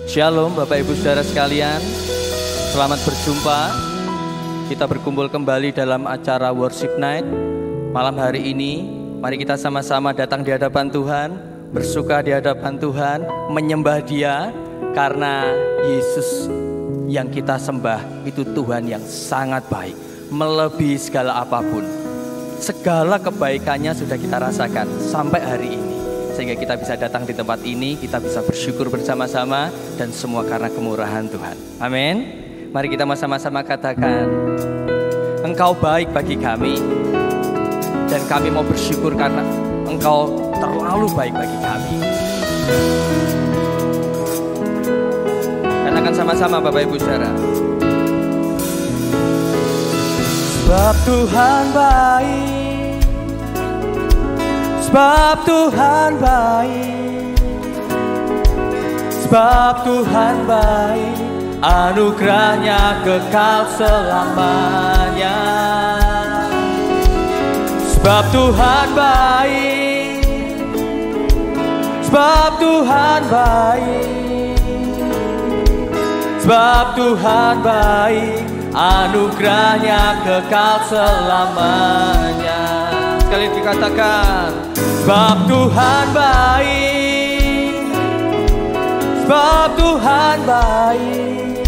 Shalom Bapak Ibu Saudara sekalian, selamat berjumpa. Kita berkumpul kembali dalam acara Worship Night. Malam hari ini, mari kita sama-sama datang di hadapan Tuhan, bersuka di hadapan Tuhan, menyembah Dia. Karena Yesus yang kita sembah itu Tuhan yang sangat baik, melebihi segala apapun. Segala kebaikannya sudah kita rasakan sampai hari ini. Sehingga kita bisa datang di tempat ini, kita bisa bersyukur bersama-sama, dan semua karena kemurahan Tuhan. Amin. Mari kita sama-sama katakan, Engkau baik bagi kami, dan kami mau bersyukur karena Engkau terlalu baik bagi kami. Katakan sama-sama Bapak Ibu Saudara. Sebab Tuhan baik, sebab Tuhan baik, sebab Tuhan baik, anugerahnya kekal selamanya. Sebab Tuhan baik, sebab Tuhan baik, sebab Tuhan baik, anugerahnya kekal selamanya. Sekali dikatakan, sebab Tuhan baik, sebab Tuhan baik,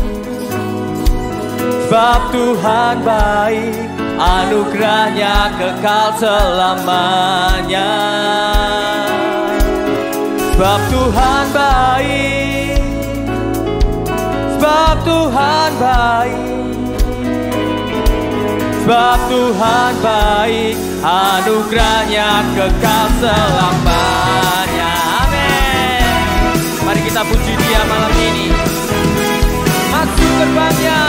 sebab Tuhan baik, anugerahnya kekal selamanya. Sebab Tuhan baik, sebab Tuhan baik, sebab Tuhan baik, anugerahnya kekal selamanya. Amin. Mari kita puji Dia malam ini. Masuk gerbangnya.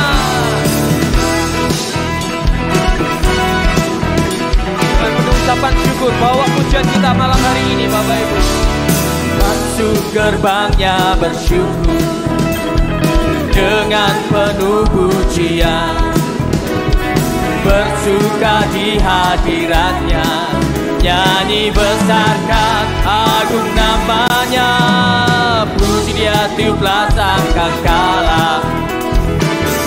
Dengan penuh ucapan syukur, bawa pujian kita malam hari ini Bapak Ibu. Masuk gerbangnya bersyukur, dengan penuh pujian, bersuka di hadiratnya, nyanyi besarkan agung namanya. Puji Dia tiuplah sangkakala,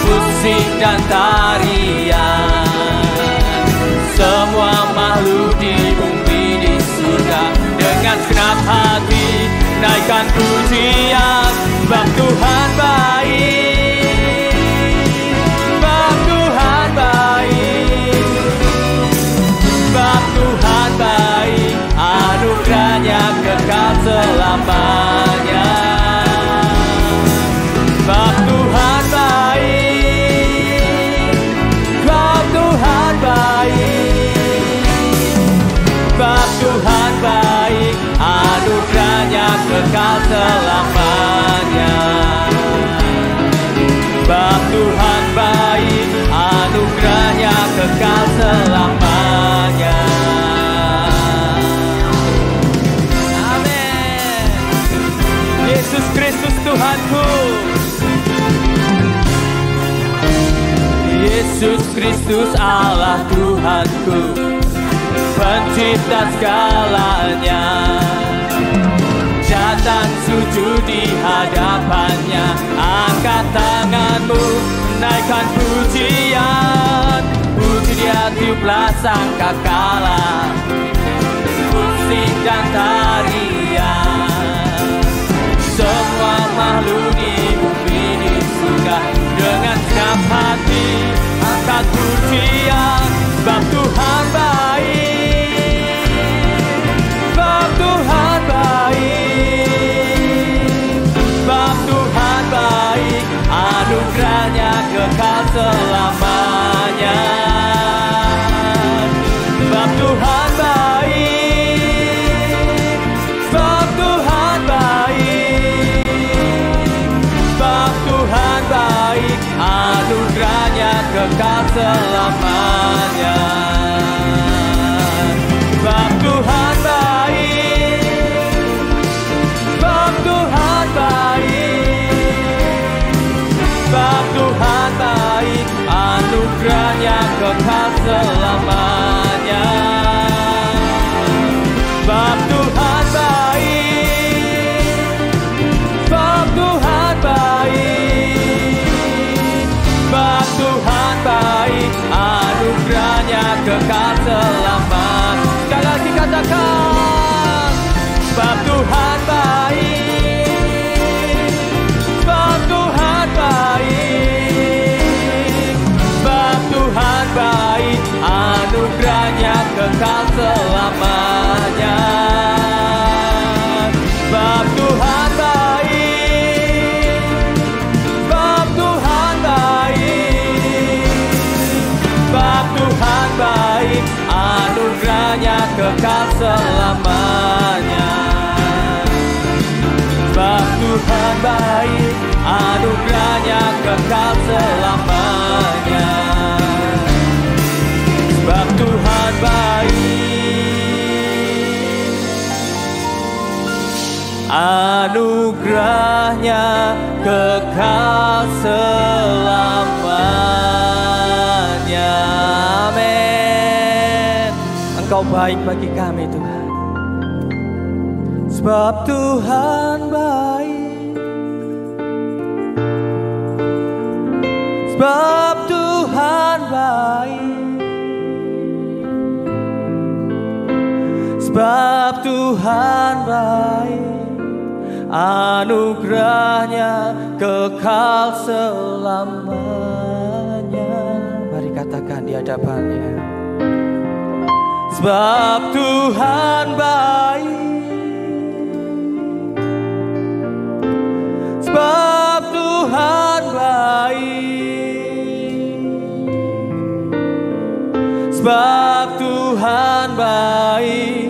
musik dan tarian, semua makhluk di bumi di surga, dengan segenap hati naikkan pujian. Sebab Tuhan baik, sebab Tuhan baik, sebab Tuhan baik, anugerahnya kekal selamanya. Sebab Tuhan baik, sebab Tuhan baik, sebab Tuhan baik, anugerahnya kekal selamanya. Sebab Tuhan baik, anugerahnya kekal selamanya. Amin. Yesus Kristus Tuhanku, Yesus Kristus Allah Tuhanku, pencipta segalanya. Datang sujud di hadapannya, angkat tanganmu, naikkan pujian. Puji Dia tiuplah sangkakala, musik dan tarian, semua makhluk di bumi di surga, dengan segenap hati angkat pujian. Sebab Tuhan baik, sebab Tuhan baik, sebab Tuhan baik, anugerahnya kekal selamanya. Sebab Tuhan baik, sebab Tuhan baik, sebab Tuhan baik, anugerahnya kekal selamanya. Sebab Tuhan baik, sebab Tuhan baik, sebab Tuhan baik, anugerahnya kekal selamanya. Sebab Tuhan baik, sebab Tuhan baik, baik, anugerahnya kekal selamanya. Sebab Tuhan baik, anugerahnya kekal selamanya. Amin. Engkau baik bagi kami Tuhan. Sebab Tuhan baik, sebab Tuhan baik, sebab Tuhan baik, anugerahnya kekal selamanya. Mari katakan di hadapannya. Sebab Tuhan baik, sebab Tuhan baik, sebab Tuhan baik,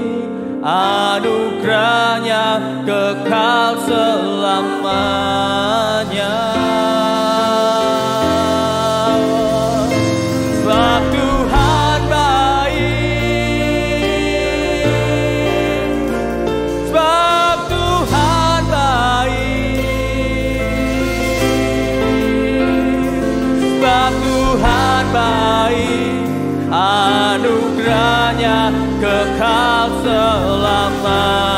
anugerahnya kekal selamanya. Sebab Tuhan baik, sebab Tuhan baik, sebab Tuhan baik, anugerahnya kekal selamanya.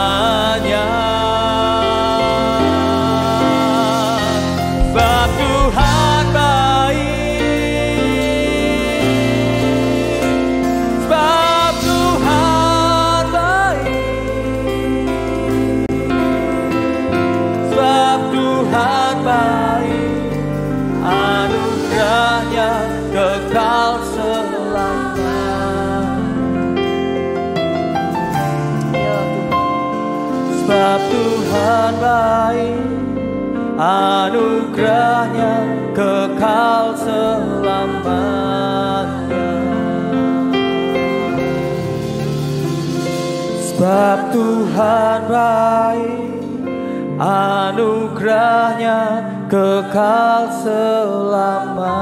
Sebab Tuhan baik, sebab Tuhan baik, sebab Tuhan baik, anugerahnya kekal selamanya. Sebab Tuhan baik, anugerahnya kekal selamanya. Sebab Tuhan baik, anugerahnya kekal selamanya.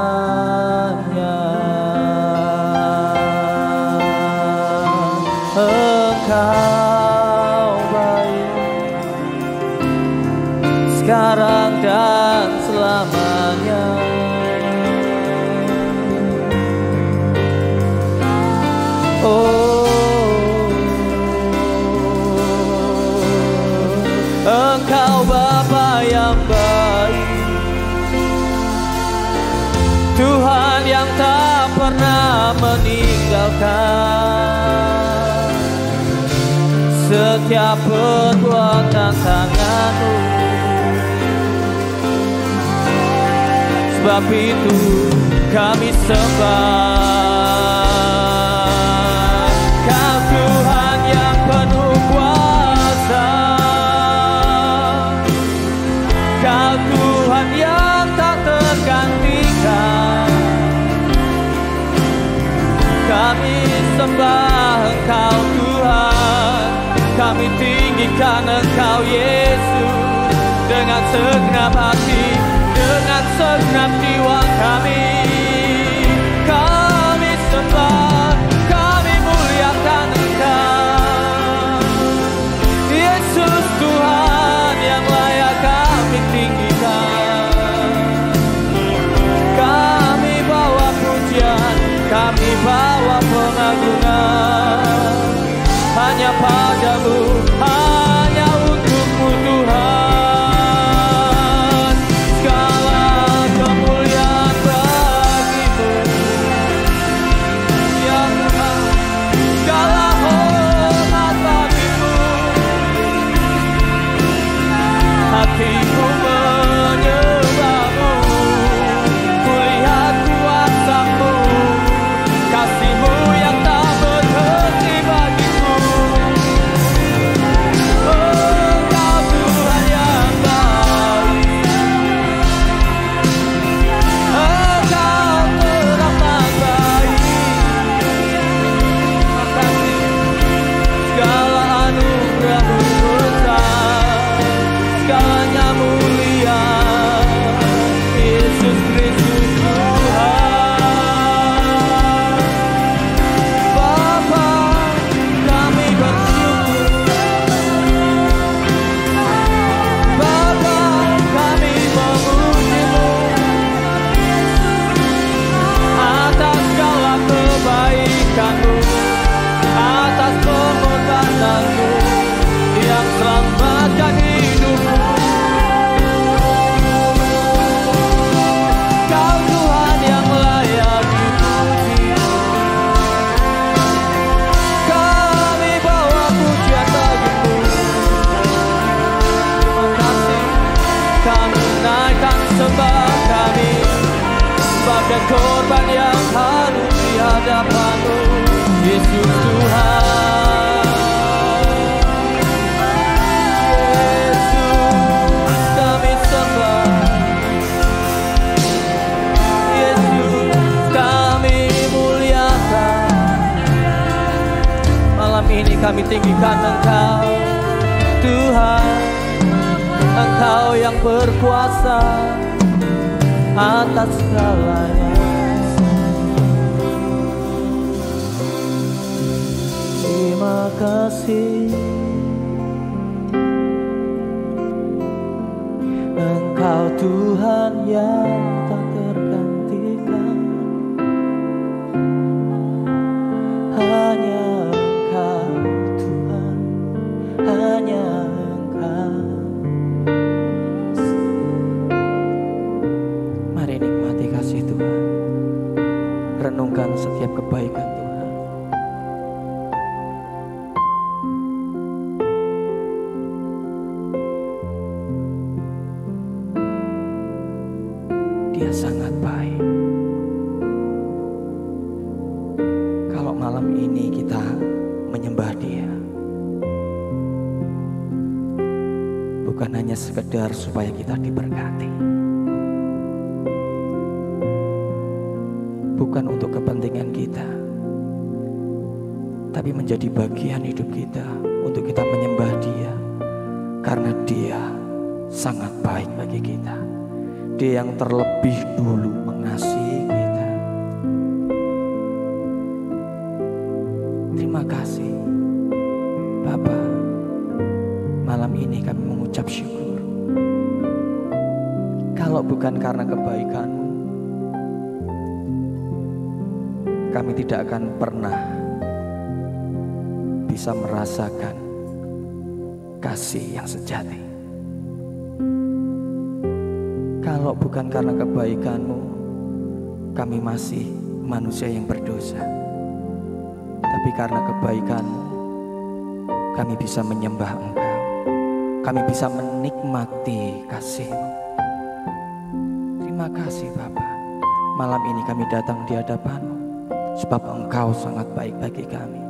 Engkau sekarang dan selamanya. Oh, Engkau Bapa yang baik, Tuhan yang tak pernah meninggalkan setiap perbuatan tangan-Mu. Sebab itu kami sembah Kau Tuhan yang penuh kuasa, Kau Tuhan yang tak tergantikan. Kami sembah Engkau Tuhan, kami tinggikan Engkau Yesus dengan segenap hati, dengan segenap jiwa kami. Kami sembah, kami muliakan Engkau Yesus Tuhan yang layak kami tinggikan. Kami bawa pujian, kami bawa pengagungan hanya padamu, hanya untuk-Mu Tuhan. Segala kemuliaan naikkan sembah kami sebagai korban yang harum di hadapan-Mu, Yesus Tuhan. Yesus kami sembah, Yesus kami muliakan. Malam ini kami tinggikan Engkau Tuhan, Engkau yang berkuasa atas segalanya. Terima kasih Engkau Tuhan yang tak tergantikan. Hanya Engkau Tuhan, hanya Engkau. Mari nikmati kasih Tuhan, renungkan setiap kebaikan Tuhan. Dia sangat baik. Kalau malam ini kita menyembah Dia, bukan hanya sekedar supaya kita diberkati, bukan untuk kepentingan kita, tapi menjadi bagian hidup kita untuk kita menyembah Dia, karena Dia sangat baik bagi kita. Dia yang terlebih dulu mengasihi kita. Terima kasih Bapa. Malam ini kami mengucap syukur. Kalau bukan karena kebaikan-Mu, kami tidak akan pernah bisa merasakan kasih yang sejati. Kalau bukan karena kebaikan-Mu, kami masih manusia yang berdosa. Tapi karena kebaikan-Mu, kami bisa menyembah Engkau. Kami bisa menikmati kasih-Mu. Terima kasih Bapa. Malam ini kami datang di hadapan-Mu, sebab Engkau sangat baik bagi kami.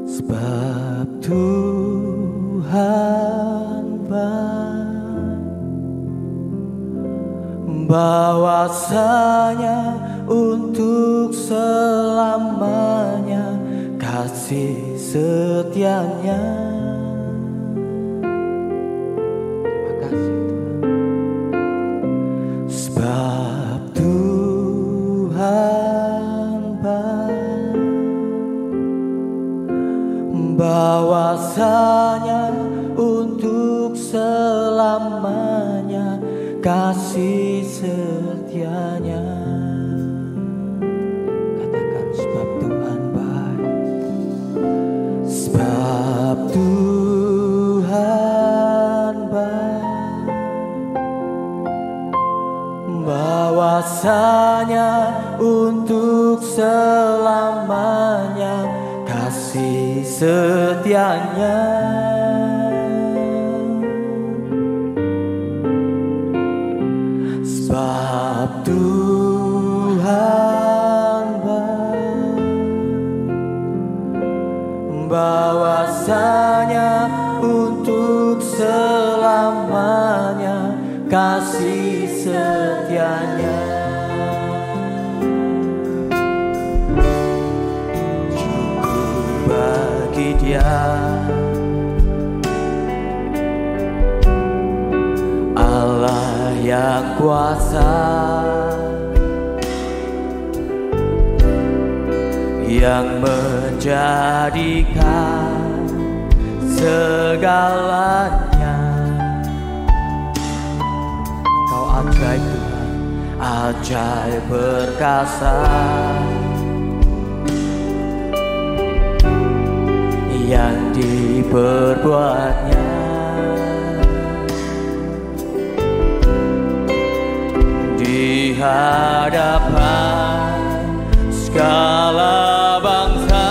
Sebab Tuhan baik, bahwasanya untuk selamanya kasih setianya. Terima kasih Tuhan. Sebab Tuhan baik, bahwasanya untuk selamanya kasih setianya. Katakan sebab Tuhan baik, sebab Tuhan baik, bahwasanya untuk selamanya kasih setianya. Sebab Tuhan baik, bahwasanya untuk selamanya kasih setianya. Cukup bagi Dia Allah yang kuasa, yang menjadikan segalanya. Engkau ajaib Tuhan, ajaib perkasa, yang diperbuatnya. Di hadapan segala bangsa,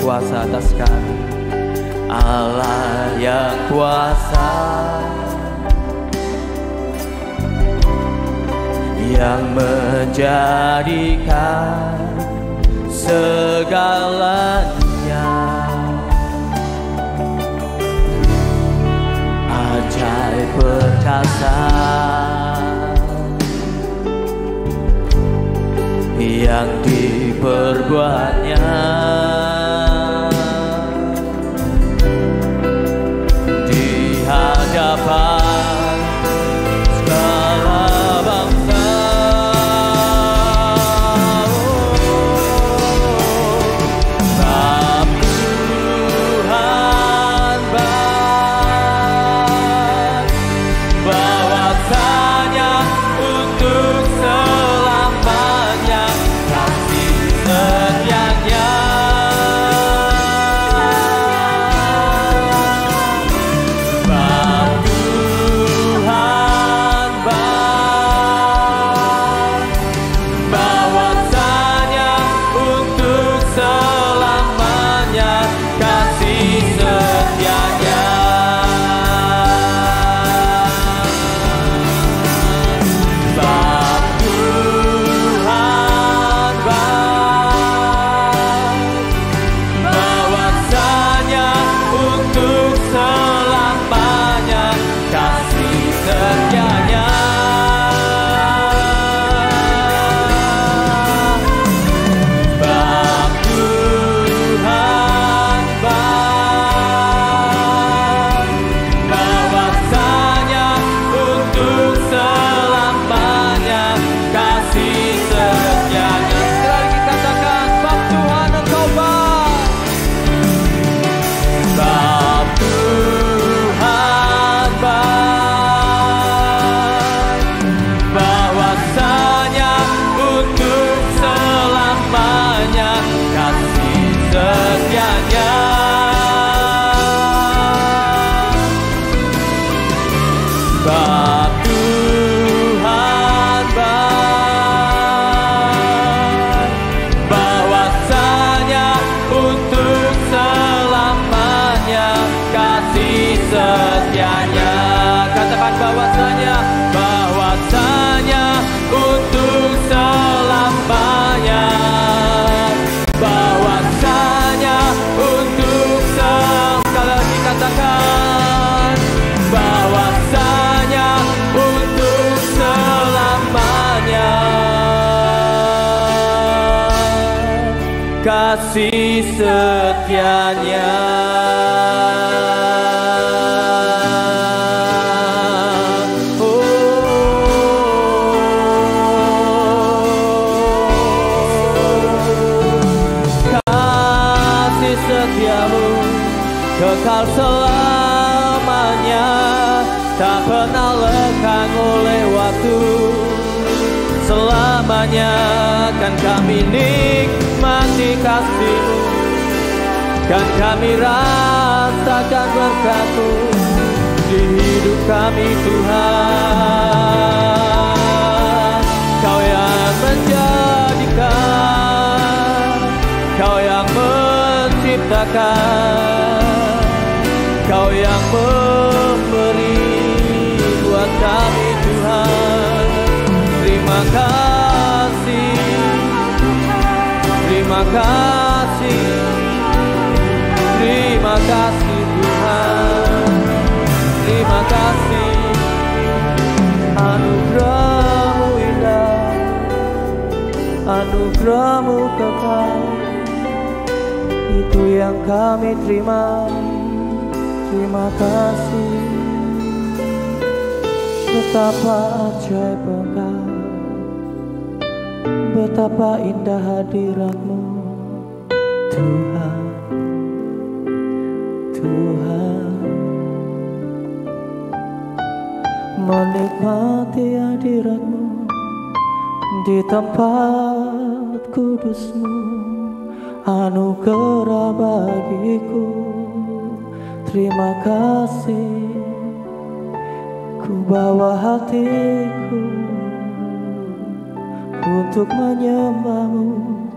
berkuasa atas kami. Allah yang kuasa, yang menjadikan segalanya. Ajaib perkasa yang diperbuatnya, di hadapan segala bangsa. Kasih setianya. Kasih setiamu kekal selamanya, tak pernah lekang oleh waktu. Selamanya kan kami nikmati kasih-Mu, kan kami rasakan berkat-Mu di hidup kami Tuhan. Kau yang menjadikan, Kau yang menciptakan, Kau yang memberi buat kami Tuhan. Terima kasih, terima kasih, terima kasih Tuhan, terima kasih. Anugerah-Mu indah, anugerah-Mu kekal, itu yang kami terima. Terima kasih. Betapa ajaib Engkau, betapa indah hadirat-Mu Tuhan, Tuhan. Menikmati hadirat-Mu di tempat kudus-Mu, anugerah bagiku. Terima kasih, ku bawa hatiku untuk menyembah-Mu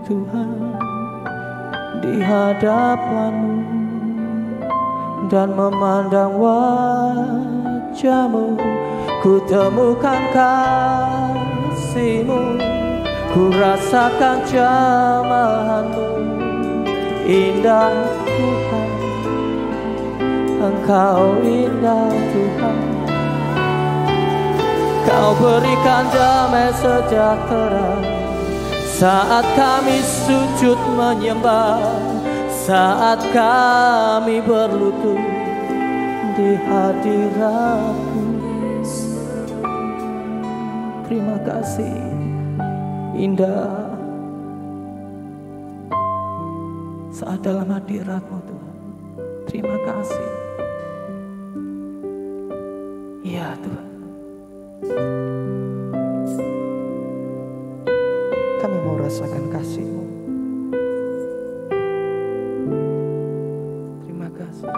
Tuhan. di hadapanmu dan memandang wajahmu. Ku temukan kasihmu, ku rasakan jamahanmu. Indah Tuhan, Engkau indah Tuhan. Kau berikan damai sejahtera saat kami sujud menyembah, saat kami berlutut di hadirat-Mu. Terima kasih indah saat dalam hadirat-Mu Tuhan. Terima kasih. Ya Tuhan, kami mau rasakan kasih-Mu. Terima kasih.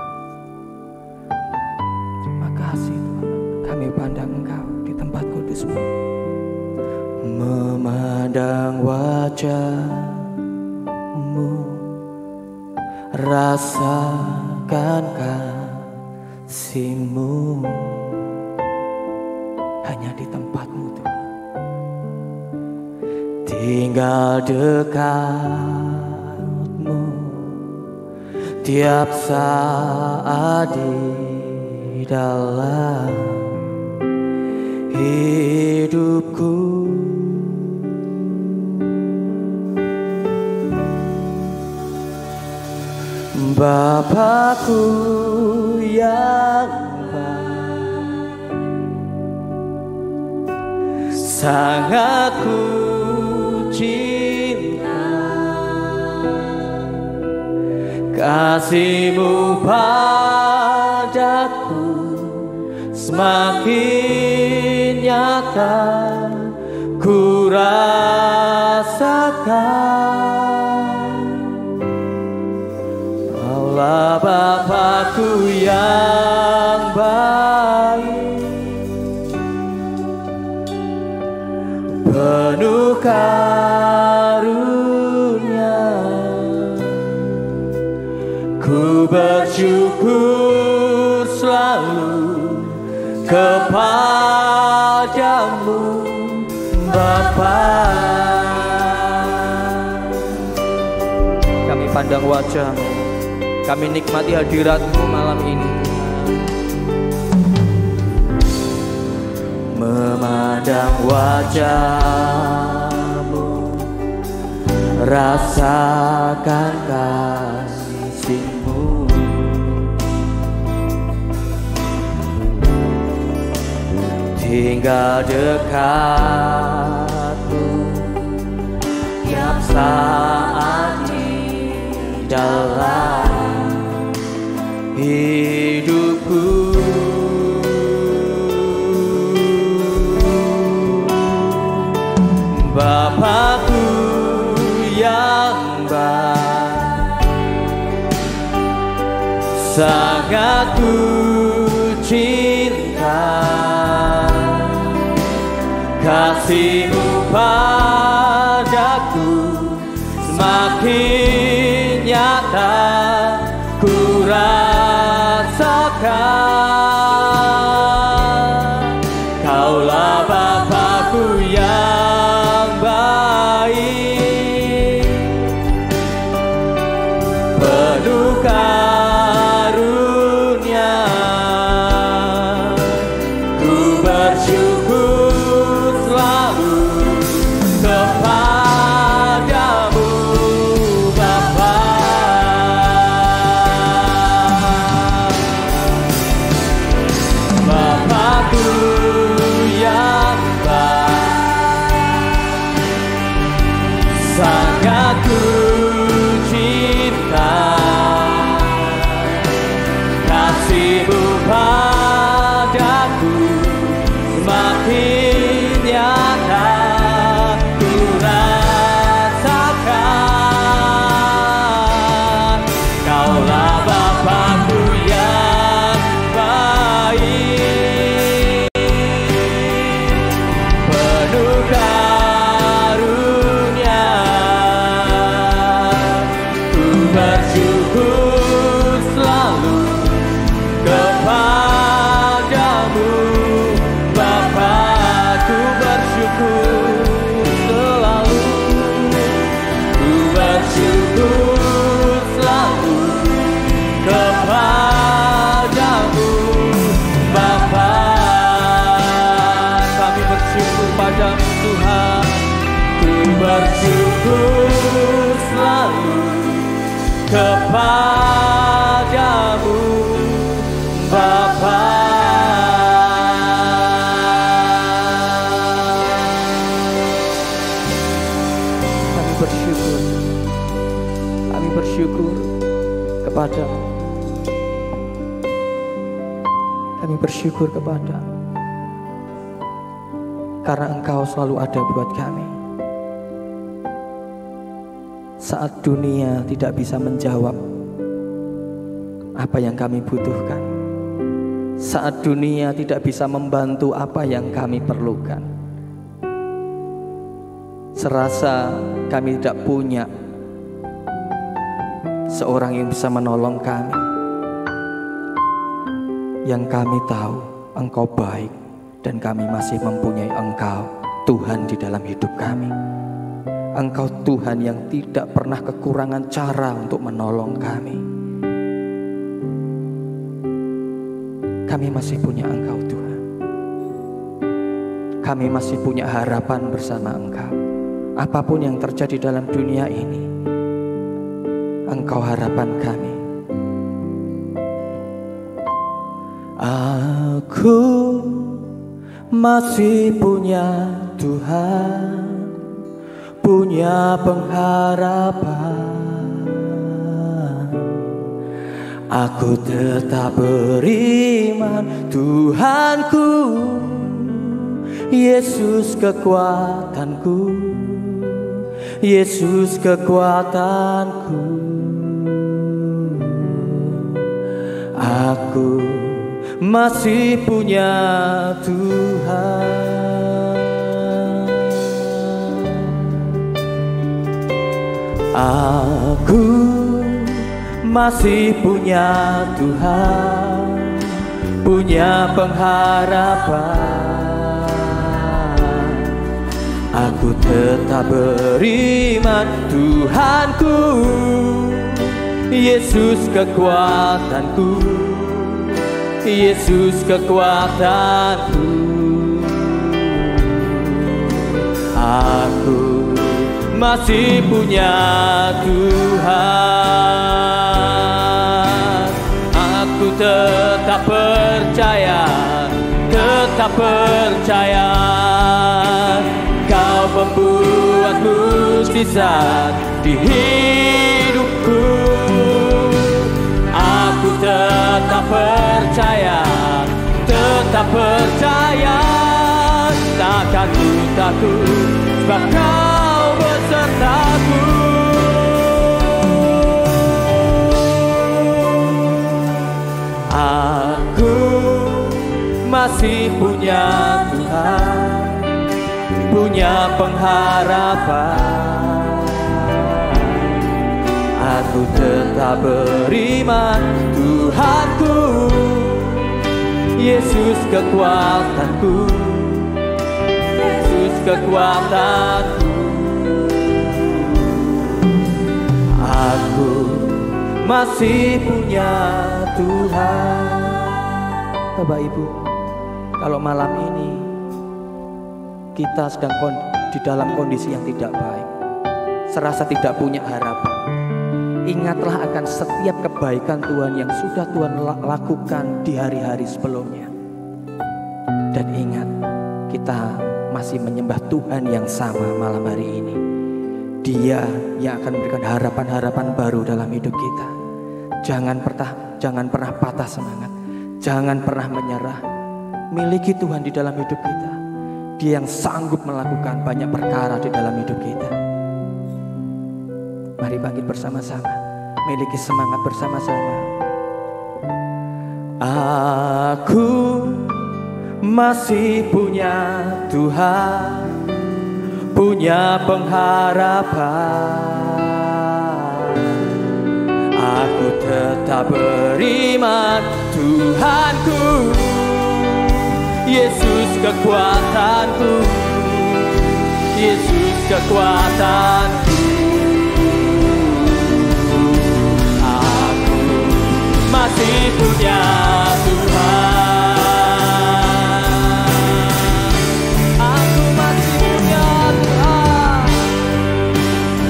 Terima kasih Tuhan. Kami pandang Engkau di tempat kudus-Mu, memandang wajah-Mu, rasakan kasih-Mu. Hanya di tempat-Mu Tuhan, tinggal dekat-Mu tiap saat di dalam hidupku. Bapakku yang baik, sangat ku cinta. Kasih-Mu padaku semakin nyata ku rasakan. Kaulah Bapakku yang baik, penuh karunia. Ku bersyukur selalu kepadamu Bapa. Kami pandang wajah-Mu, kami nikmati hadirat-Mu malam ini. Memandang wajah-Mu, rasakan kasih-Mu. Tinggal dekat-Mu tiap saat di dalam hidupku. Bapakku yang baik, sangat ku cinta. Kasih-Mu padaku semakin nyata ku rasakan. Kaulah Bapakku yang baik, penuh karunia. Ku bersyukur selalu kepadamu Bapa. Bapakku yang baik, sangat ku cinta. Kasih-Mu padaku semakin nyata ku rasakan. Kaulah Bapakku yang baik, penuh karunia. bersyukur. Kami bersyukur kepada-Mu. Kami bersyukur kepada-Mu karena Engkau selalu ada buat kami. Saat dunia tidak bisa menjawab apa yang kami butuhkan, saat dunia tidak bisa membantu apa yang kami perlukan, serasa kami tidak punya seorang yang bisa menolong kami. Yang kami tahu Engkau baik dan kami masih mempunyai Engkau, Tuhan, di dalam hidup kami. Engkau Tuhan yang tidak pernah kekurangan cara untuk menolong kami. Kami masih punya Engkau, Tuhan. Kami masih punya harapan bersama Engkau. Apapun yang terjadi dalam dunia ini, Engkau harapan kami. Aku masih punya Tuhan, punya pengharapan. Aku tetap beriman, Tuhanku, Yesus kekuatanku, Yesus kekuatanku. Aku masih punya Tuhan. Aku masih punya Tuhan, punya pengharapan. Aku tetap beriman, Tuhanku, Yesus kekuatanku, Yesus kekuatanku. Aku masih punya Tuhan. Aku tetap percaya, tetap percaya. Kau membuat mukjizat di hidupku. Aku tetap percaya, tetap percaya. Takkan ku takut, sebab Kau besertaku. Aku masih punya Tuhan, punya pengharapan. Aku tetap beriman, Tuhanku, Yesus kekuatanku, Yesus kekuatanku. Aku masih punya Tuhan. Bapak Ibu, kalau malam ini kita sedang di dalam kondisi yang tidak baik, serasa tidak punya harapan, ingatlah akan setiap kebaikan Tuhan yang sudah Tuhan lakukan di hari-hari sebelumnya. Dan ingat, kita masih menyembah Tuhan yang sama malam hari ini. Dia yang akan memberikan harapan-harapan baru dalam hidup kita. Jangan pernah patah semangat, jangan pernah menyerah. Miliki Tuhan di dalam hidup kita. Dia yang sanggup melakukan banyak perkara di dalam hidup kita. Mari bangkit bersama-sama, miliki semangat bersama-sama. Aku masih punya Tuhan, punya pengharapan. Aku tetap beriman, Tuhanku, Yesus kekuatanku, Yesus kekuatanku. Aku masih punya Tuhan. Aku masih punya Tuhan,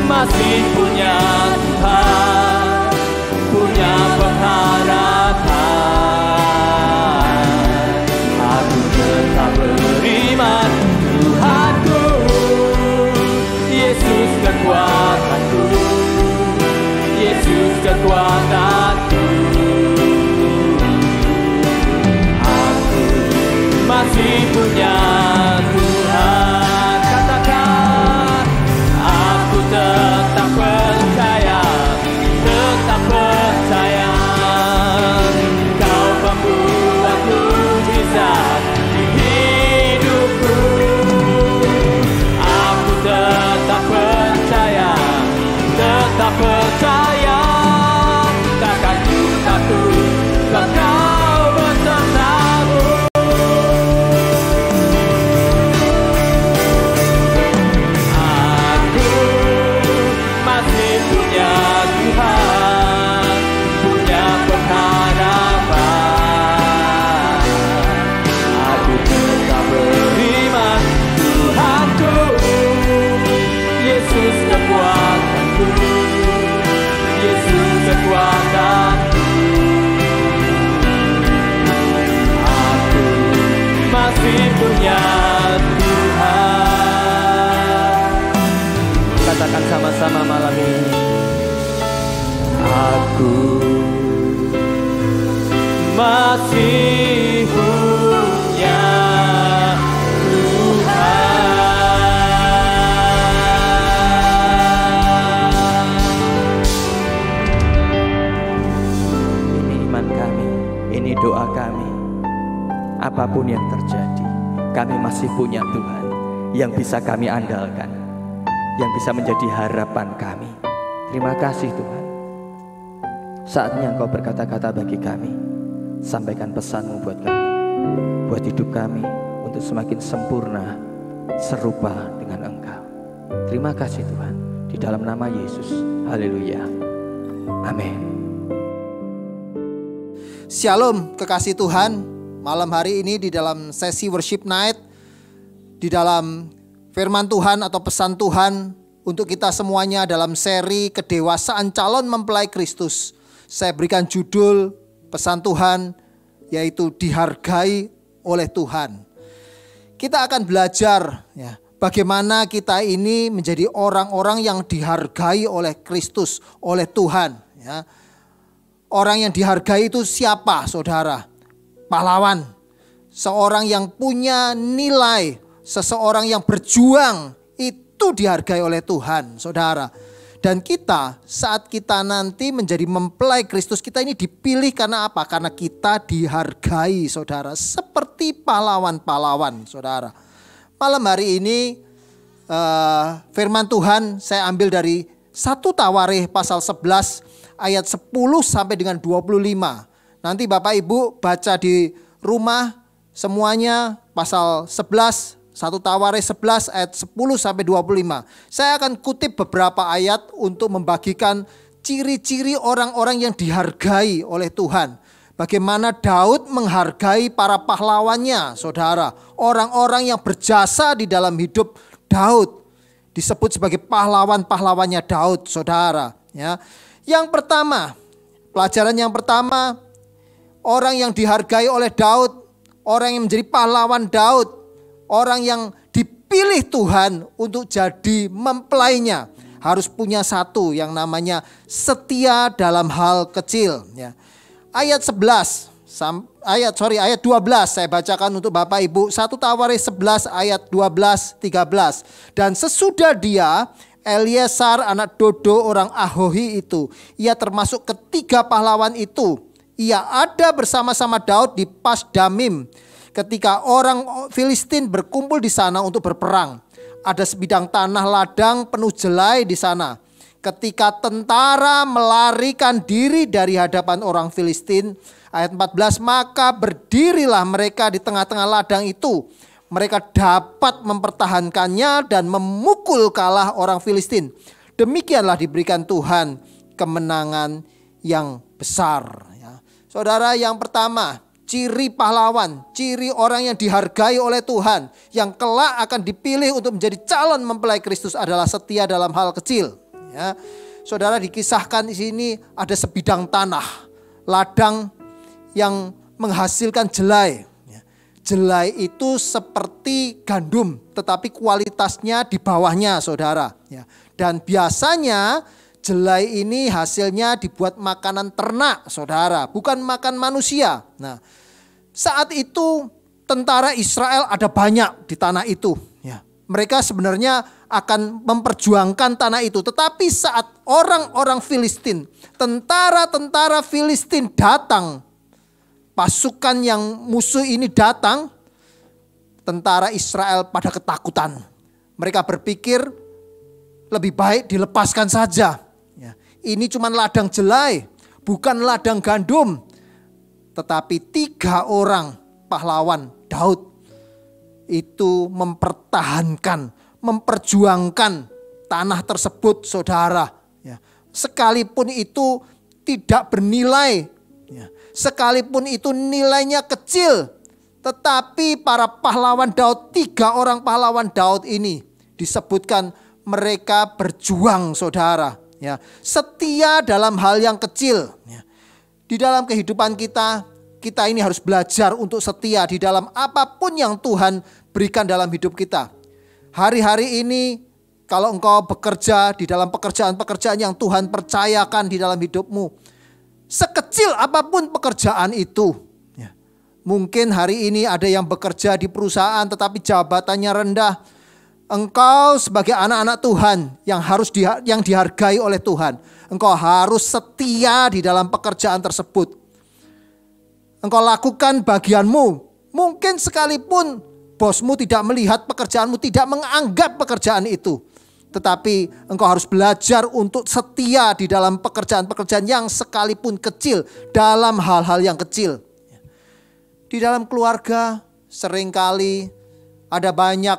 masih punya Tuhan, punya pengharapan. Aku tetap beriman, Tuhanku, Yesus kekuatan. katakan sama-sama malam ini. Aku masih punya doa kami. Apapun yang terjadi, kami masih punya Tuhan yang bisa kami andalkan, yang bisa menjadi harapan kami. Terima kasih Tuhan. Saatnya Engkau berkata-kata bagi kami. Sampaikan pesan-Mu buat kami, buat hidup kami, untuk semakin sempurna serupa dengan Engkau. Terima kasih Tuhan, di dalam nama Yesus. Haleluya. Amin. Shalom kekasih Tuhan. Malam hari ini di dalam sesi worship night, di dalam firman Tuhan atau pesan Tuhan untuk kita semuanya dalam seri kedewasaan calon mempelai Kristus, saya berikan judul pesan Tuhan, yaitu dihargai oleh Tuhan. Kita akan belajar ya, bagaimana kita ini menjadi orang-orang yang dihargai oleh Kristus, oleh Tuhan ya. Orang yang dihargai itu siapa, saudara? Pahlawan. Seorang yang punya nilai, seseorang yang berjuang, itu dihargai oleh Tuhan, saudara. Dan kita, saat kita nanti menjadi mempelai Kristus, kita ini dipilih karena apa? Karena kita dihargai, saudara. Seperti pahlawan-pahlawan, saudara. Malam hari ini, firman Tuhan saya ambil dari 1 Tawarikh pasal 11 ayat 10 sampai dengan 25. Nanti Bapak Ibu baca di rumah semuanya pasal 11, 1 Tawarikh 11 ayat 10 sampai 25. Saya akan kutip beberapa ayat untuk membagikan ciri-ciri orang-orang yang dihargai oleh Tuhan. Bagaimana Daud menghargai para pahlawannya, saudara. Orang-orang yang berjasa di dalam hidup Daud disebut sebagai pahlawan-pahlawannya Daud, saudara. Ya. Yang pertama, pelajaran yang pertama, orang yang dihargai oleh Daud, orang yang menjadi pahlawan Daud, orang yang dipilih Tuhan untuk jadi mempelainya, harus punya satu yang namanya setia dalam hal kecil. Ya. Ayat 12 saya bacakan untuk Bapak Ibu. 1 Tawarikh 11 ayat 12, 13. Dan sesudah dia, Eliezer anak Dodo orang Ahohi itu, ia termasuk ketiga pahlawan itu. Ia ada bersama-sama Daud di Pasdamim ketika orang Filistin berkumpul di sana untuk berperang. Ada sebidang tanah ladang penuh jelai di sana. Ketika tentara melarikan diri dari hadapan orang Filistin, ayat 14, maka berdirilah mereka di tengah-tengah ladang itu. Mereka dapat mempertahankannya dan memukul kalah orang Filistin. Demikianlah diberikan Tuhan kemenangan yang besar. Ya. Saudara, yang pertama, ciri pahlawan, ciri orang yang dihargai oleh Tuhan, yang kelak akan dipilih untuk menjadi calon mempelai Kristus adalah setia dalam hal kecil. Ya. Saudara, dikisahkan di sini ada sebidang tanah, ladang yang menghasilkan jelai. Jelai itu seperti gandum, tetapi kualitasnya di bawahnya, saudara. Ya. Dan biasanya jelai ini hasilnya dibuat makanan ternak, saudara, bukan makan manusia. Nah, saat itu tentara Israel ada banyak di tanah itu. Ya. Mereka sebenarnya akan memperjuangkan tanah itu. Tetapi saat orang-orang Filistin, tentara-tentara Filistin datang, pasukan yang musuh ini datang, tentara Israel pada ketakutan. Mereka berpikir lebih baik dilepaskan saja. Ya, ini cuma ladang jelai, bukan ladang gandum. Tetapi 3 orang pahlawan Daud itu mempertahankan, memperjuangkan tanah tersebut, saudara. Ya, sekalipun itu tidak bernilai, ya, sekalipun itu nilainya kecil, tetapi para pahlawan Daud, 3 orang pahlawan Daud ini disebutkan mereka berjuang, saudara. Ya, setia dalam hal yang kecil. Ya. Di dalam kehidupan kita ini harus belajar untuk setia di dalam apapun yang Tuhan berikan dalam hidup kita. Hari-hari ini kalau engkau bekerja di dalam pekerjaan-pekerjaan yang Tuhan percayakan di dalam hidupmu, sekecil apapun pekerjaan itu. Mungkin hari ini ada yang bekerja di perusahaan tetapi jabatannya rendah. Engkau sebagai anak-anak Tuhan yang dihargai oleh Tuhan, engkau harus setia di dalam pekerjaan tersebut. Engkau lakukan bagianmu. Mungkin sekalipun bosmu tidak melihat pekerjaanmu, tidak menganggap pekerjaan itu, tetapi engkau harus belajar untuk setia di dalam pekerjaan-pekerjaan yang sekalipun kecil, dalam hal-hal yang kecil. Di dalam keluarga seringkali ada banyak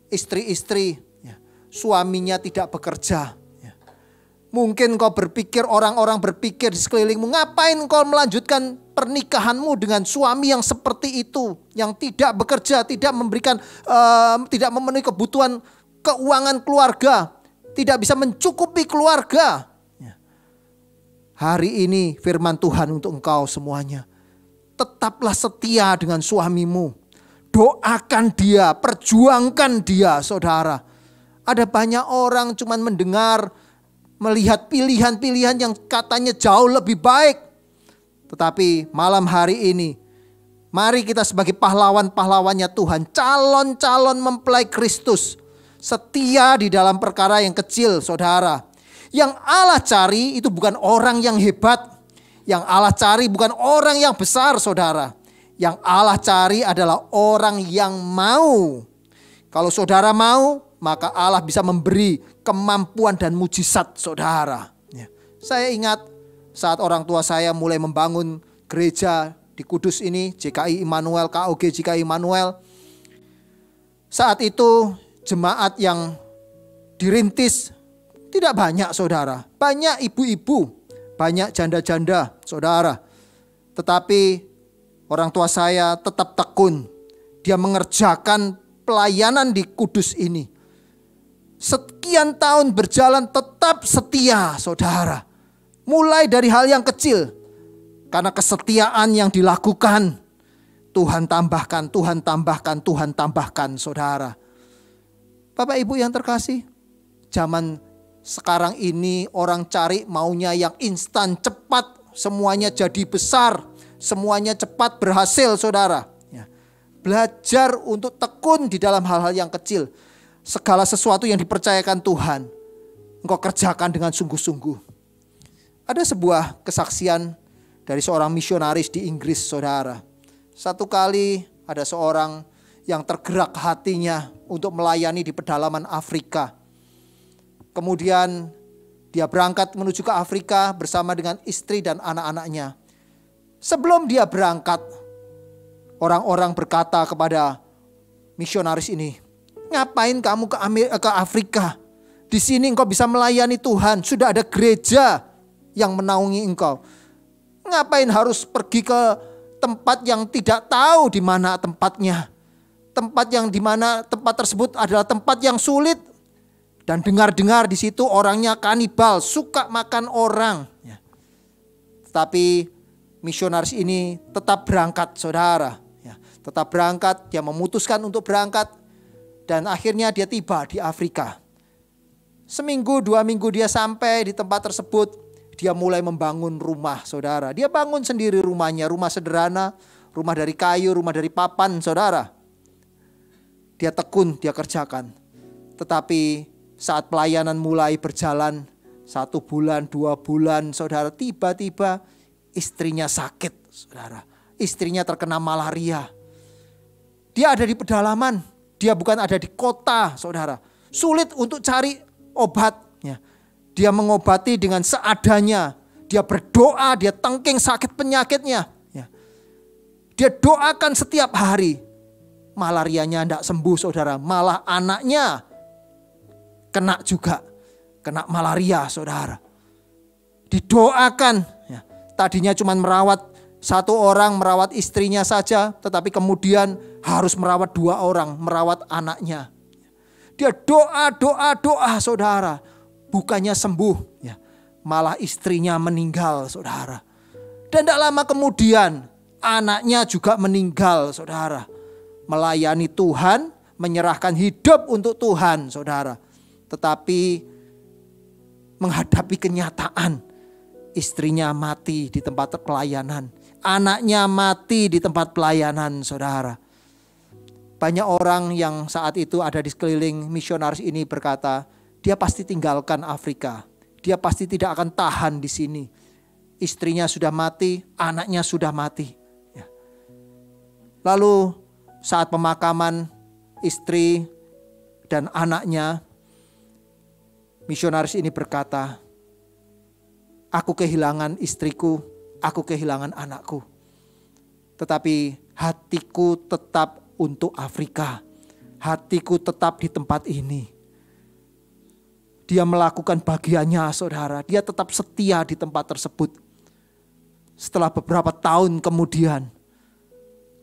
istri-istri, suaminya tidak bekerja. Mungkin kau berpikir, orang-orang berpikir di sekelilingmu, ngapain kau melanjutkan pernikahanmu dengan suami yang seperti itu, yang tidak bekerja, tidak memenuhi kebutuhan keuangan keluarga, tidak bisa mencukupi keluarga. Hari ini firman Tuhan untuk engkau semuanya. Tetaplah setia dengan suamimu. Doakan dia, perjuangkan dia, saudara. Ada banyak orang cuman mendengar, melihat pilihan-pilihan yang katanya jauh lebih baik. Tetapi malam hari ini, mari kita sebagai pahlawan-pahlawannya Tuhan, calon-calon mempelai Kristus, setia di dalam perkara yang kecil, saudara. Yang Allah cari itu bukan orang yang hebat. Yang Allah cari bukan orang yang besar, saudara. Yang Allah cari adalah orang yang mau. Kalau saudara mau, maka Allah bisa memberi kemampuan dan mujizat, saudara. Saya ingat saat orang tua saya mulai membangun gereja di Kudus ini, JKI Immanuel, KOG JKI Immanuel. Saat itu jemaat yang dirintis tidak banyak, saudara. Banyak ibu-ibu, banyak janda-janda, saudara. Tetapi orang tua saya tetap tekun. Dia mengerjakan pelayanan di Kudus ini. Sekian tahun berjalan tetap setia, saudara. Mulai dari hal yang kecil. Karena kesetiaan yang dilakukan, Tuhan tambahkan, Tuhan tambahkan, Tuhan tambahkan, saudara. Bapak Ibu yang terkasih, zaman sekarang ini orang cari maunya yang instan, cepat, semuanya jadi besar, semuanya cepat berhasil, saudara. Belajar untuk tekun di dalam hal-hal yang kecil. Segala sesuatu yang dipercayakan Tuhan, engkau kerjakan dengan sungguh-sungguh. Ada sebuah kesaksian dari seorang misionaris di Inggris, saudara. Satu kali ada seorang yang tergerak hatinya untuk melayani di pedalaman Afrika. Kemudian dia berangkat menuju ke Afrika bersama dengan istri dan anak-anaknya. Sebelum dia berangkat, orang-orang berkata kepada misionaris ini, ngapain kamu ke Afrika? Di sini engkau bisa melayani Tuhan. Sudah ada gereja yang menaungi engkau. Ngapain harus pergi ke tempat yang tidak tahu di mana tempatnya? Tempat yang di mana tempat tersebut adalah tempat yang sulit. Dan dengar-dengar di situ orangnya kanibal, suka makan orang. Tetapi misionaris ini tetap berangkat, saudara. Tetap berangkat, dia memutuskan untuk berangkat. Dan akhirnya dia tiba di Afrika. Seminggu, 2 minggu dia sampai di tempat tersebut. Dia mulai membangun rumah, saudara. Dia bangun sendiri rumahnya, rumah sederhana. Rumah dari kayu, rumah dari papan, saudara. Dia tekun, dia kerjakan. Tetapi saat pelayanan mulai berjalan 1 bulan, 2 bulan, saudara, tiba-tiba istrinya sakit, saudara. Istrinya terkena malaria. Dia ada di pedalaman, dia bukan ada di kota, saudara. Sulit untuk cari obatnya. Dia mengobati dengan seadanya. Dia berdoa, dia tengking sakit penyakitnya. Dia doakan setiap hari. Malarianya tidak sembuh, saudara. Malah anaknya kena juga. Kena malaria, saudara. Didoakan. Tadinya cuma merawat 1 orang, merawat istrinya saja. Tetapi kemudian harus merawat 2 orang, merawat anaknya. Dia doa, saudara. Bukannya sembuh, malah istrinya meninggal, saudara. Dan tidak lama kemudian anaknya juga meninggal, saudara. Melayani Tuhan, menyerahkan hidup untuk Tuhan, saudara. Tetapi menghadapi kenyataan, istrinya mati di tempat pelayanan, anaknya mati di tempat pelayanan, saudara. Banyak orang yang saat itu ada di sekeliling misionaris ini berkata, dia pasti tinggalkan Afrika, dia pasti tidak akan tahan di sini. Istrinya sudah mati, anaknya sudah mati. Ya. Lalu saat pemakaman istri dan anaknya, misionaris ini berkata, aku kehilangan istriku, aku kehilangan anakku. Tetapi hatiku tetap untuk Afrika. Hatiku tetap di tempat ini. Dia melakukan bagiannya, saudara. Dia tetap setia di tempat tersebut. Setelah beberapa tahun kemudian,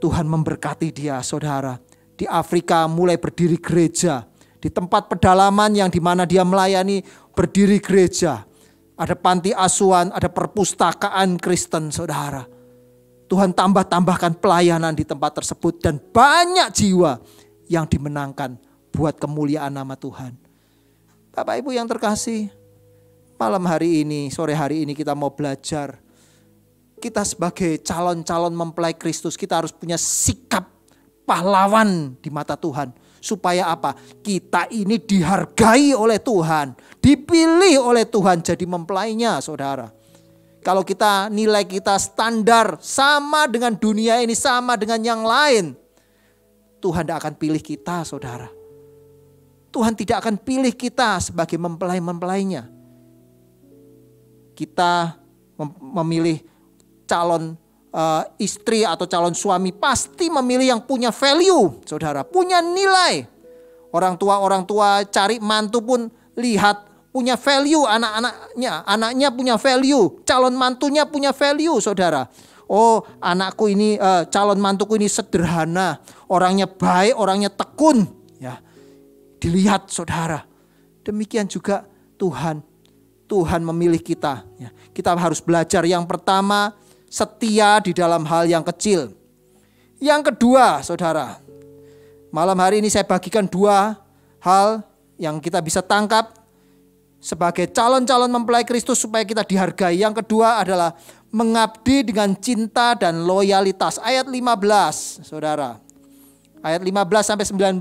Tuhan memberkati dia, saudara. Di Afrika mulai berdiri gereja. Di tempat pedalaman yang dimana dia melayani berdiri gereja. Ada panti asuhan, ada perpustakaan Kristen, saudara. Tuhan tambahkan pelayanan di tempat tersebut. Dan banyak jiwa yang dimenangkan buat kemuliaan nama Tuhan. Bapak Ibu yang terkasih, malam hari ini, sore hari ini kita mau belajar. Kita sebagai calon-calon mempelai Kristus, kita harus punya sikap pahlawan di mata Tuhan. Supaya apa? Kita ini dihargai oleh Tuhan, dipilih oleh Tuhan jadi mempelainya, saudara. Kalau kita nilai kita standar sama dengan dunia ini, sama dengan yang lain, Tuhan tidak akan pilih kita, saudara. Tuhan tidak akan pilih kita sebagai mempelai-mempelainya. Kita memilih calon istri atau calon suami pasti memilih yang punya value, saudara, punya nilai. Orang tua cari mantu pun lihat punya value anaknya punya value, calon mantunya punya value, saudara. Oh, anakku ini, calon mantuku ini sederhana, orangnya baik, orangnya tekun, ya. Dilihat, saudara. Demikian juga Tuhan memilih kita, ya. Kita harus belajar yang pertama, setia di dalam hal yang kecil. Yang kedua, saudara, malam hari ini saya bagikan dua hal yang kita bisa tangkap sebagai calon-calon mempelai Kristus supaya kita dihargai. Yang kedua adalah mengabdi dengan cinta dan loyalitas. Ayat 15, saudara. Ayat 15 sampai 19,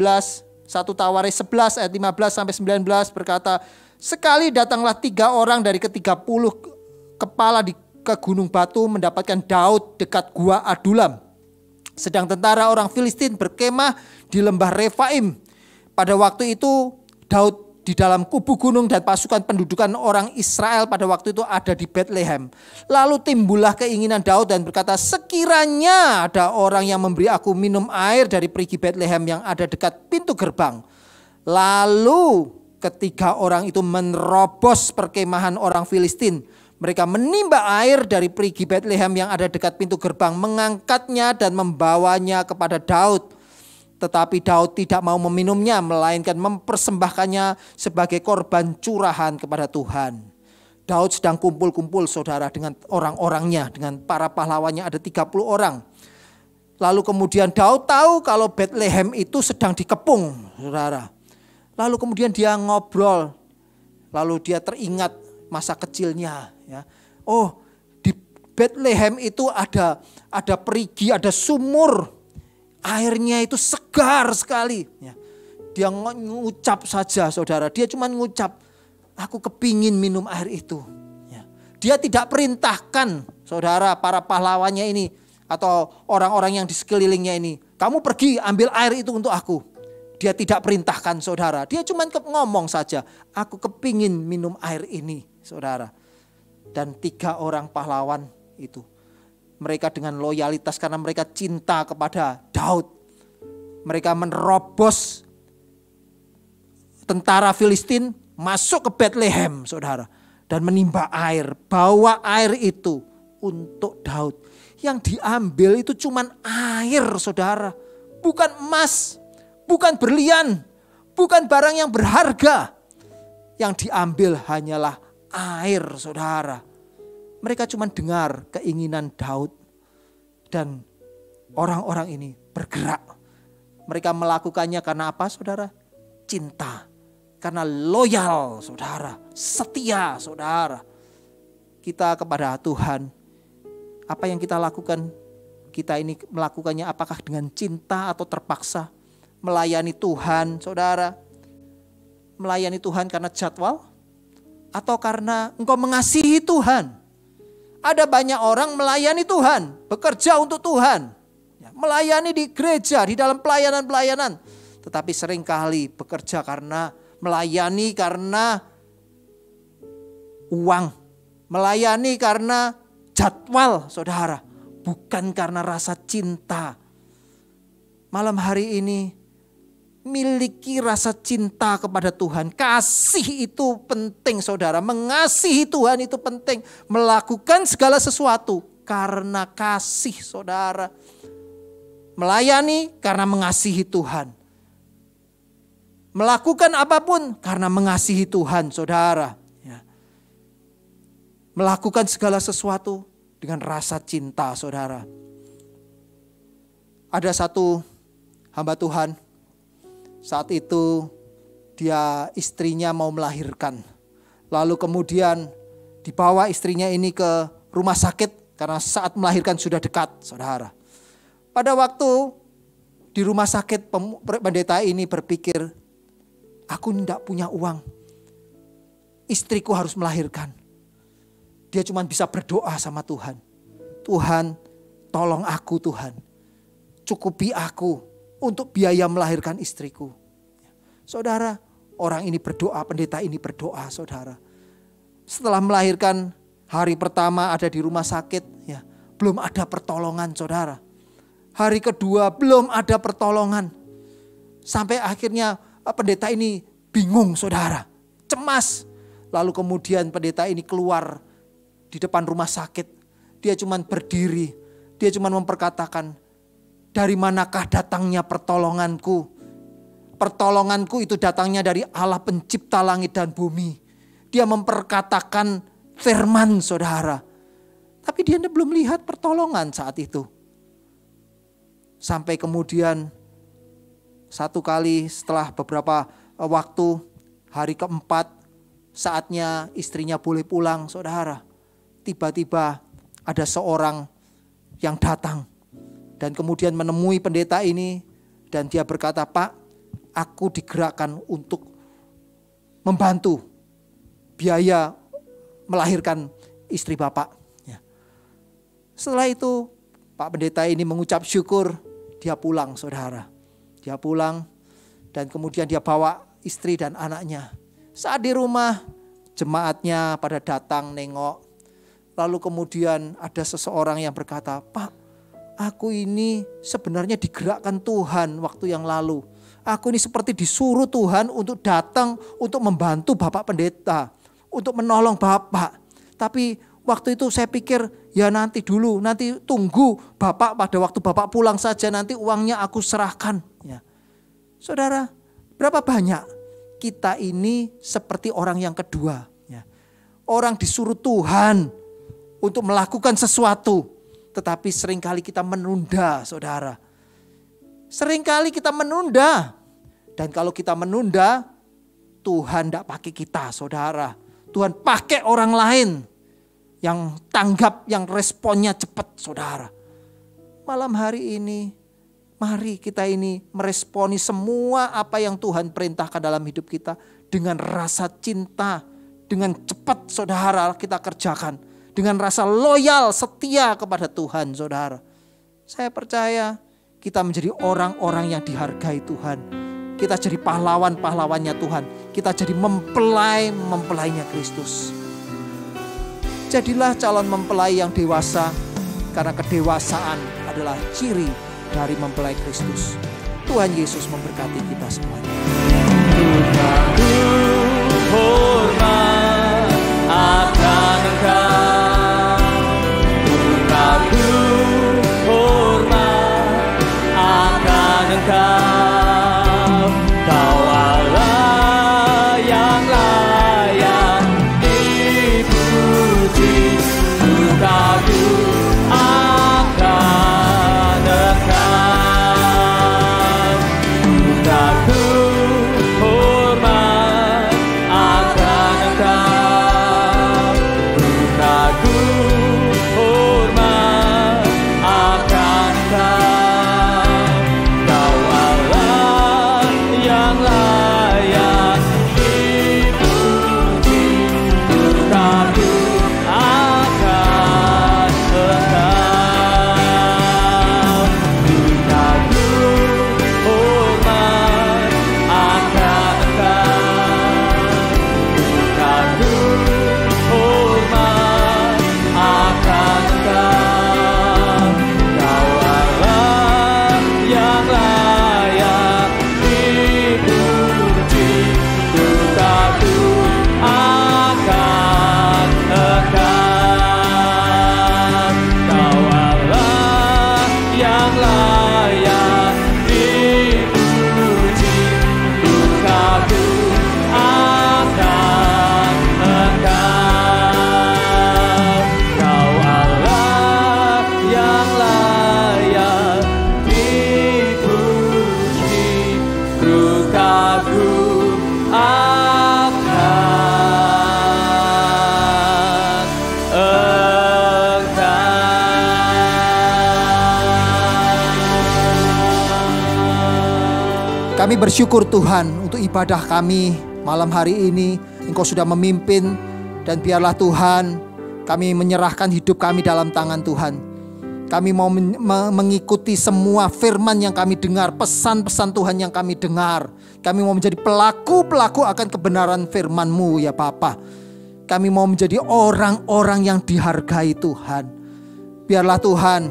1 Tawaris 11 ayat 15 sampai 19 berkata, sekali datanglah 3 orang dari ke-30 kepala ke Gunung Batu mendapatkan Daud dekat gua Adulam. Sedang tentara orang Filistin berkemah di lembah Refaim. Pada waktu itu Daud di dalam kubu gunung dan pasukan pendudukan orang Israel pada waktu itu ada di Bethlehem. Lalu timbullah keinginan Daud dan berkata, sekiranya ada orang yang memberi aku minum air dari perigi Bethlehem yang ada dekat pintu gerbang. Lalu ketiga orang itu menerobos perkemahan orang Filistin. Mereka menimba air dari perigi Bethlehem yang ada dekat pintu gerbang, mengangkatnya dan membawanya kepada Daud. Tetapi Daud tidak mau meminumnya, melainkan mempersembahkannya sebagai korban curahan kepada Tuhan. Daud sedang kumpul-kumpul, saudara, dengan orang-orangnya, dengan para pahlawannya, ada 30 orang. Lalu kemudian Daud tahu kalau Bethlehem itu sedang dikepung, saudara. Lalu kemudian dia ngobrol, lalu dia teringat masa kecilnya. Ya. Oh, di Bethlehem itu ada perigi, ada sumur. Airnya itu segar sekali. Ya. Dia ngucap saja, saudara. Dia cuma ngucap, aku kepingin minum air itu. Ya. Dia tidak perintahkan, saudara, para pahlawannya ini atau orang-orang yang di sekelilingnya ini, kamu pergi ambil air itu untuk aku. Dia tidak perintahkan, saudara. Dia cuma ngomong saja, aku kepingin minum air ini, saudara. Dan 3 orang pahlawan itu, mereka dengan loyalitas karena mereka cinta kepada Daud. Mereka menerobos tentara Filistin masuk ke Bethlehem, saudara. Dan menimba air, bawa air itu untuk Daud. Yang diambil itu cuman air, saudara. Bukan emas, bukan berlian, bukan barang yang berharga. Yang diambil hanyalah air, saudara. Mereka cuma dengar keinginan Daud. Dan orang-orang ini bergerak. Mereka melakukannya karena apa, saudara? Cinta. karena loyal saudara, setia saudara kita kepada Tuhan. Apa yang kita lakukan, kita ini melakukannya apakah dengan cinta atau terpaksa? Melayani Tuhan saudara, melayani Tuhan karena jadwal atau karena engkau mengasihi Tuhan? Ada banyak orang melayani Tuhan, bekerja untuk Tuhan, melayani di gereja, di dalam pelayanan-pelayanan. Tetapi seringkali bekerja karena melayani karena uang, melayani karena jadwal saudara, bukan karena rasa cinta. Malam hari ini miliki rasa cinta kepada Tuhan. Kasih itu penting saudara, mengasihi Tuhan itu penting. Melakukan segala sesuatu karena kasih saudara. Melayani karena mengasihi Tuhan. Melakukan apapun karena mengasihi Tuhan saudara. Ya. Melakukan segala sesuatu dengan rasa cinta saudara. Ada satu hamba Tuhan, saat itu dia istrinya mau melahirkan. Lalu kemudian dibawa istrinya ini ke rumah sakit karena saat melahirkan sudah dekat saudara. Pada waktu di rumah sakit pendeta ini berpikir, aku tidak punya uang, istriku harus melahirkan. Dia cuma bisa berdoa sama Tuhan. Tuhan tolong aku Tuhan, cukupi aku untuk biaya melahirkan istriku. Saudara, orang ini berdoa, pendeta ini berdoa saudara. Setelah melahirkan hari pertama ada di rumah sakit, ya, belum ada pertolongan saudara. Hari kedua belum ada pertolongan. Sampai akhirnya pendeta ini bingung saudara, cemas. Lalu kemudian pendeta ini keluar di depan rumah sakit. Dia cuma berdiri, dia cuma memperkatakan, dari manakah datangnya pertolonganku? Pertolonganku itu datangnya dari Allah pencipta langit dan bumi. Dia memperkatakan firman saudara. Tapi dia belum lihat pertolongan saat itu. Sampai kemudian satu kali setelah beberapa waktu, hari keempat, saatnya istrinya boleh pulang saudara. Tiba-tiba ada seorang yang datang dan kemudian menemui pendeta ini dan dia berkata, Pak, aku digerakkan untuk membantu biaya melahirkan istri Bapak. Ya. Setelah itu Pak pendeta ini mengucap syukur, dia pulang saudara. Dia pulang dan kemudian dia bawa istri dan anaknya. Saat di rumah jemaatnya pada datang nengok. Lalu kemudian ada seseorang yang berkata, Pak, aku ini sebenarnya digerakkan Tuhan waktu yang lalu. Aku ini seperti disuruh Tuhan untuk datang untuk membantu Bapak pendeta, untuk menolong Bapak. Tapi waktu itu saya pikir ya nanti dulu, nanti tunggu Bapak pada waktu Bapak pulang saja, nanti uangnya aku serahkan. Ya. Saudara, berapa banyak kita ini seperti orang yang kedua. Ya. Orang disuruh Tuhan untuk melakukan sesuatu, tetapi seringkali kita menunda saudara. Seringkali kita menunda. Dan kalau kita menunda, Tuhan tidak pakai kita saudara. Tuhan pakai orang lain yang tanggap, yang responnya cepat saudara. Malam hari ini, mari kita ini meresponi semua apa yang Tuhan perintahkan dalam hidup kita. Dengan rasa cinta, dengan cepat saudara kita kerjakan. Dengan rasa loyal, setia kepada Tuhan saudara. Saya percaya kita menjadi orang-orang yang dihargai Tuhan. Kita jadi pahlawan-pahlawannya Tuhan. Kita jadi mempelai-mempelainya Kristus. Jadilah calon mempelai yang dewasa. Karena kedewasaan adalah ciri dari mempelai Kristus. Tuhan Yesus memberkati kita semuanya. Hormat akan Engkau. Kau Allah yang layak dipuji, surgaku akan Engkau. Surgaku hormat Kami bersyukur Tuhan untuk ibadah kami malam hari ini. Engkau sudah memimpin, dan biarlah Tuhan kami menyerahkan hidup kami dalam tangan Tuhan. Kami mau mengikuti semua firman yang kami dengar, pesan-pesan Tuhan yang kami dengar. Kami mau menjadi pelaku-pelaku akan kebenaran firman-Mu ya Bapa. Kami mau menjadi orang-orang yang dihargai Tuhan. Biarlah Tuhan,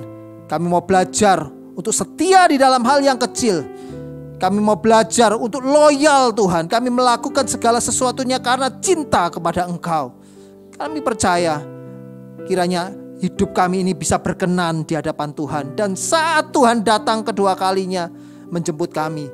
kami mau belajar untuk setia di dalam hal yang kecil. Kami mau belajar untuk loyal Tuhan. Kami melakukan segala sesuatunya karena cinta kepada Engkau. Kami percaya kiranya hidup kami ini bisa berkenan di hadapan Tuhan. Dan saat Tuhan datang kedua kalinya menjemput kami,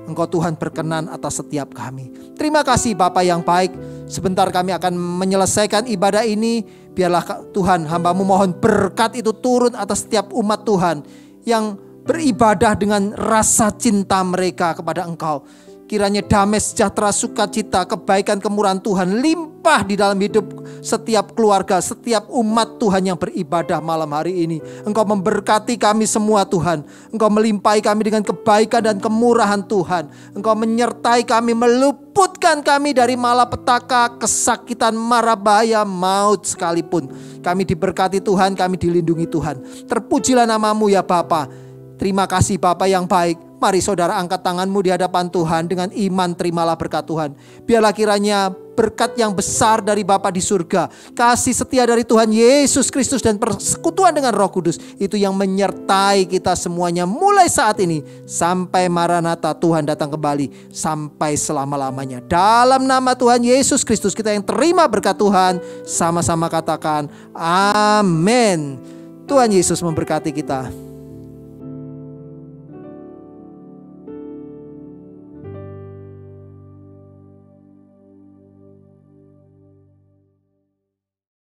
Engkau Tuhan berkenan atas setiap kami. Terima kasih Bapa yang baik. Sebentar kami akan menyelesaikan ibadah ini. Biarlah Tuhan, hamba-Mu mohon berkat itu turun atas setiap umat Tuhan yang beribadah dengan rasa cinta mereka kepada Engkau. Kiranya damai, sejahtera, sukacita, kebaikan, kemurahan Tuhan limpah di dalam hidup setiap keluarga, setiap umat Tuhan yang beribadah malam hari ini. Engkau memberkati kami semua Tuhan. Engkau melimpahi kami dengan kebaikan dan kemurahan Tuhan. Engkau menyertai kami, meluputkan kami dari malapetaka, kesakitan, mara bahaya, maut sekalipun. Kami diberkati Tuhan, kami dilindungi Tuhan. Terpujilah nama-Mu ya Bapa. Terima kasih Bapa yang baik. Mari saudara angkat tanganmu di hadapan Tuhan. Dengan iman terimalah berkat Tuhan. Biarlah kiranya berkat yang besar dari Bapa di surga, kasih setia dari Tuhan Yesus Kristus, dan persekutuan dengan Roh Kudus itu yang menyertai kita semuanya mulai saat ini sampai Maranatha Tuhan datang kembali, sampai selama-lamanya. Dalam nama Tuhan Yesus Kristus kita yang terima berkat Tuhan, sama-sama katakan amin. Tuhan Yesus memberkati kita.